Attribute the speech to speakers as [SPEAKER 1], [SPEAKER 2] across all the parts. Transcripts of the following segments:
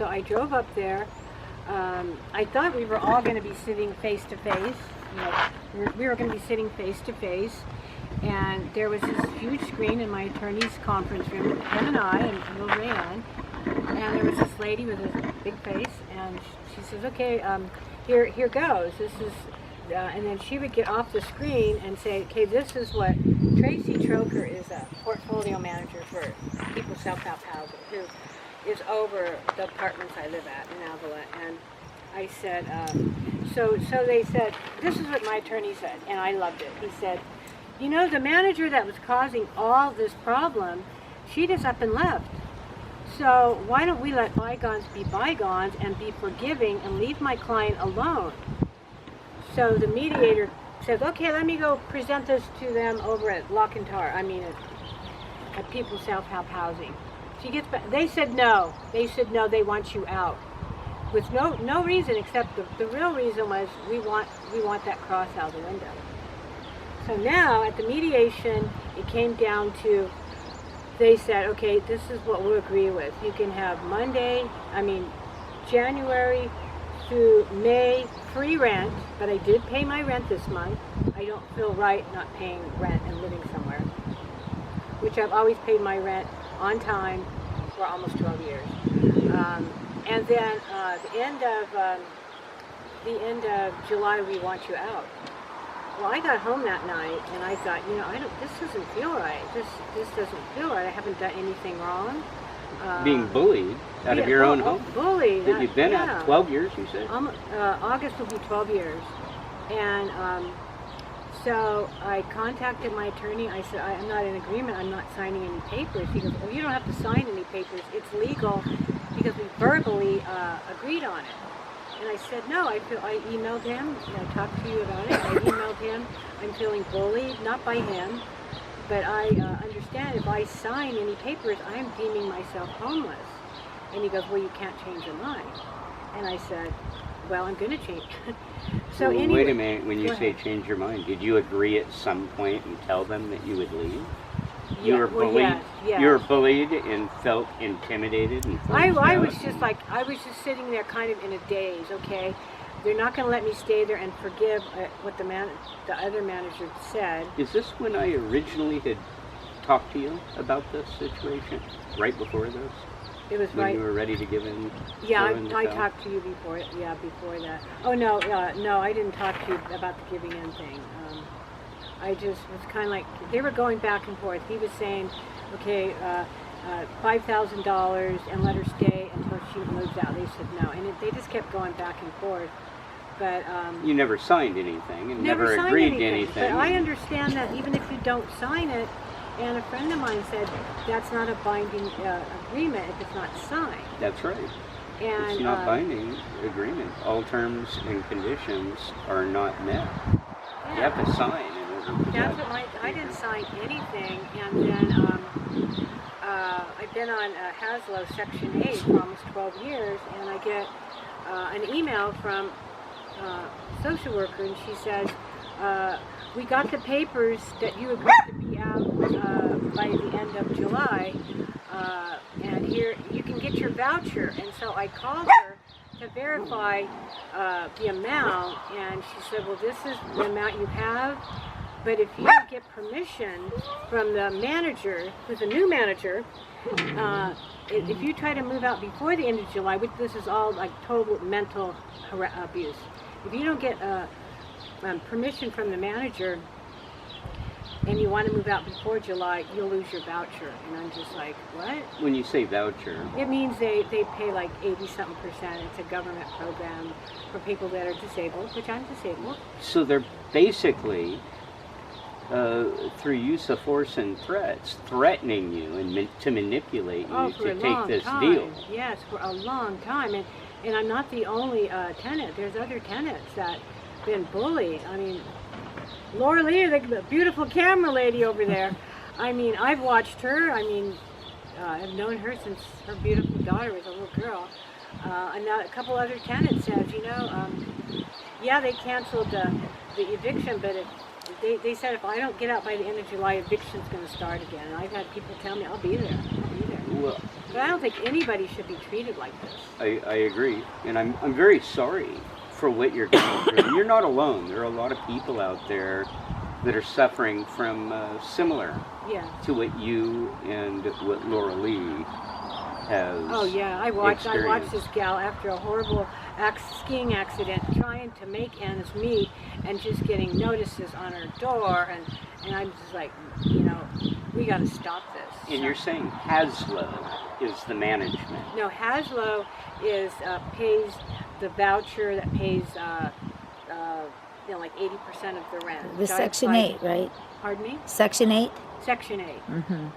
[SPEAKER 1] So I drove up there. I thought we were all going to be sitting face to face. We were going to be sitting face to face, and there was this huge screen in my attorney's conference room, him and I and Lorraine, and there was this lady with a big face, and she says, "Okay, here goes. This is," and then she would get off the screen and say, "Okay, this is what Tracy Troker is a portfolio manager for People Self-Help Housing, who is over the apartments I live at in Avila." And I said, so they said, this is what my attorney said, and I loved it. He said, "You know, the manager that was causing all this problem, she just up and left. So why don't we let bygones be bygones and be forgiving and leave my client alone?" So the mediator says, "Okay, let me go present this to them over at Lachen, at People Self-Help Housing." She gets back. They said no. They said no. They want you out, with no reason except the real reason was we want that cross out the window. So now at the mediation, it came down to, they said, "Okay, this is what we'll agree with. You can have January through May free rent, but I did pay my rent this month. I don't feel right not paying rent and living somewhere, which I've always paid my rent on time for almost 12 years. And then the end of July, we want you out." Well, I got home that night and I thought, this doesn't feel right. This doesn't feel right. I haven't done anything wrong.
[SPEAKER 2] Being bullied out of your own home?
[SPEAKER 1] Bullied.
[SPEAKER 2] That you've been at 12 years, you said?
[SPEAKER 1] August will be 12 years. And so I contacted my attorney. I said, "I'm not in agreement. I'm not signing any papers." He goes, "Oh, you don't have to sign any papers. It's legal because we verbally agreed on it." And I said, "No, I emailed him. I talked to you about it. I emailed him. I'm feeling bullied, not by him, but I understand if I sign any papers, I'm deeming myself homeless." And he goes, "Well, you can't change your mind." And I said, "Well, I'm going to change." So
[SPEAKER 2] well,
[SPEAKER 1] anyway,
[SPEAKER 2] wait a minute. When you say change your mind, did you agree at some point and tell them that you would leave? You were bullied.
[SPEAKER 1] Yes.
[SPEAKER 2] You were bullied and felt intimidated and
[SPEAKER 1] I was just sitting there kind of in a daze. Okay, they're not going to let me stay there and forgive what the other manager said.
[SPEAKER 2] Is this when I originally had talked to you about this situation? Right before this?
[SPEAKER 1] It was
[SPEAKER 2] when you were ready to give in.
[SPEAKER 1] Yeah, I talked to you before. Yeah, before that. Oh no, I didn't talk to you about the giving in thing. I just was kind of like, they were going back and forth. He was saying, "Okay, $5,000 and let her stay until she moves out." They said no, and they just kept going back and forth. But
[SPEAKER 2] you never signed anything and never agreed to anything.
[SPEAKER 1] But I understand that even if you don't sign it, and a friend of mine said that's not a binding agreement if it's not signed.
[SPEAKER 2] That's right.
[SPEAKER 1] And,
[SPEAKER 2] it's not binding agreement. All terms and conditions are not met. Yeah. You have to sign in order to
[SPEAKER 1] that's what I didn't sign anything, and then I've been on Haslow Section 8 for almost 12 years, and I get an email from a social worker, and she says, "We got the papers that you agreed to be out by the end of July, and here you can get your voucher." And so I called her to verify the amount, and she said, "Well, this is the amount you have, but if you get permission from the manager, who's a new manager, if you try to move out before the end of July," which this is all like total mental abuse, "if you don't get permission from the manager and you want to move out before July, you'll lose your voucher." And I'm just like, what?
[SPEAKER 2] When you say voucher?
[SPEAKER 1] It means they pay like 80-something%. It's a government program for people that are disabled, which I'm disabled.
[SPEAKER 2] So they're basically, through use of force and threats, threatening you and to manipulate you to take this deal.
[SPEAKER 1] Yes, for a long time. And I'm not the only tenant. There's other tenants that been bullied. I mean, Laura Lee, the beautiful camera lady over there. I mean, I've watched her. I mean, I've known her since her beautiful daughter was a little girl. And now a couple other tenants said, yeah, they canceled the eviction, but they said if I don't get out by the end of July, eviction's going to start again. And I've had people tell me, I'll be there.
[SPEAKER 2] Well,
[SPEAKER 1] But I don't think anybody should be treated like this.
[SPEAKER 2] I agree, and I'm very sorry for what you're going through. And you're not alone. There are a lot of people out there that are suffering from similar
[SPEAKER 1] Yeah.
[SPEAKER 2] to what you and what Laura Lee has.
[SPEAKER 1] Oh yeah, I watched this gal after a horrible skiing accident trying to make ends meet and just getting notices on her door, and I'm just like, we got to stop this.
[SPEAKER 2] And you're saying Haslow is the management?
[SPEAKER 1] No, Haslow is pays the voucher that pays like 80% of the rent.
[SPEAKER 3] The Section 8, right?
[SPEAKER 1] Pardon me?
[SPEAKER 3] Section 8?
[SPEAKER 1] Section 8.
[SPEAKER 3] Mm-hmm.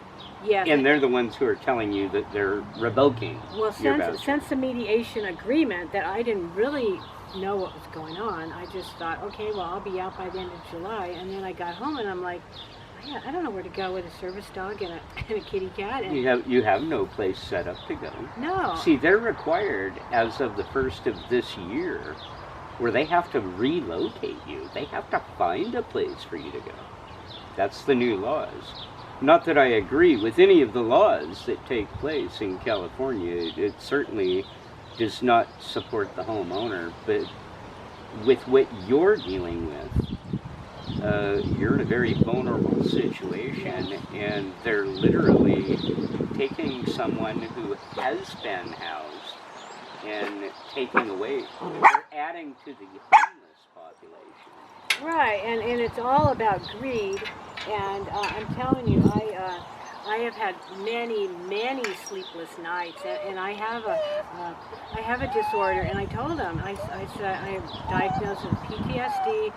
[SPEAKER 1] Yes.
[SPEAKER 2] And they're the ones who are telling you that they're revoking your voucher.
[SPEAKER 1] Since the mediation agreement that I didn't really know what was going on, I just thought, okay, well, I'll be out by the end of July. And then I got home and I'm like, I don't know where to go with a service dog and a kitty cat. And
[SPEAKER 2] You have no place set up to go.
[SPEAKER 1] No.
[SPEAKER 2] See, they're required as of the first of this year, where they have to relocate you. They have to find a place for you to go. That's the new laws. Not that I agree with any of the laws that take place in California. It certainly does not support the homeowner, but with what you're dealing with, you're in a very vulnerable situation, and they're literally taking someone who has been housed and taking away. They're adding to the homeless population.
[SPEAKER 1] Right, and it's all about greed, and I'm telling you, I have had many sleepless nights, and I have a disorder, and I told them, I said I am diagnosed with PTSD,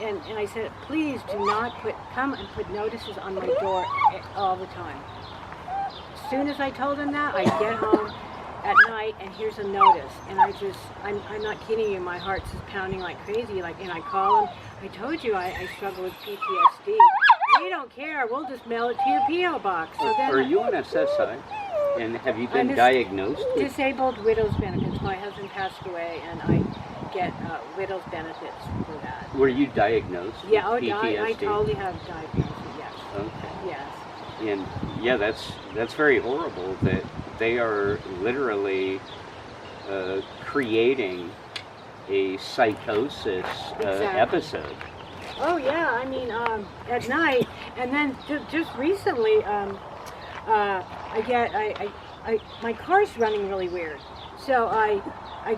[SPEAKER 1] and I said, please do not come and put notices on my door all the time. As soon as I told them that, I get home at night and here's a notice, and I'm not kidding you, my heart's just pounding like crazy, and I call them, I told you I struggle with PTSD. We don't care, we'll just mail it to your P.O. box. So then
[SPEAKER 2] Are you on SSI? And have you been diagnosed with
[SPEAKER 1] disabled widow's benefits? My husband passed away and I get widow's benefits for that.
[SPEAKER 2] Were you diagnosed with PTSD?
[SPEAKER 1] I totally have diagnosis, yes.
[SPEAKER 2] Okay.
[SPEAKER 1] Yes.
[SPEAKER 2] And yeah, that's very horrible that they are literally creating a psychosis episode.
[SPEAKER 1] Oh yeah, I mean, at night, and then just recently, my car's running really weird. So I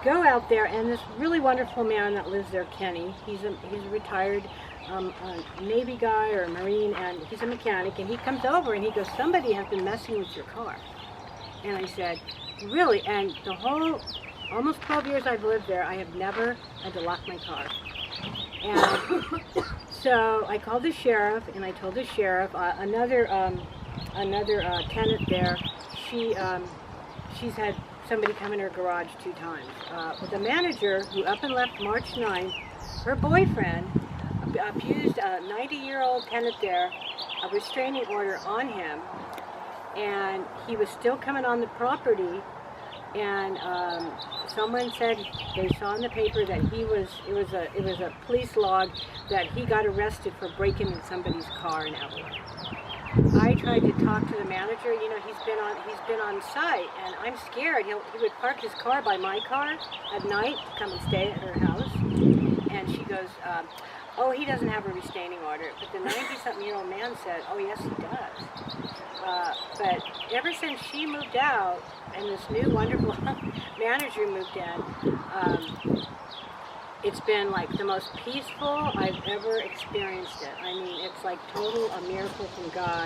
[SPEAKER 1] go out there, and this really wonderful man that lives there, Kenny, he's a retired a Navy guy or a Marine, and he's a mechanic, and he comes over and he goes, somebody has been messing with your car. And I said, really? And the whole, almost 12 years I've lived there, I have never had to lock my car. And so I called the sheriff, and I told the sheriff, another tenant there, she's had somebody come in her garage 2 times. The manager, who up and left March 9th, her boyfriend abused a 90-year-old tenant there, a restraining order on him, and he was still coming on the property, and someone said they saw in the paper that it was a police log that he got arrested for breaking in somebody's car in Avalon. I tried to talk to the manager. He's been on site, and I'm scared. He would park his car by my car at night to come and stay at her house, and she goes, oh, he doesn't have a restraining order. But the 90-something-year-old man said, oh, yes, he does. But ever since she moved out and this new wonderful manager moved in, it's been like the most peaceful I've ever experienced it. I mean, it's like total a miracle from God.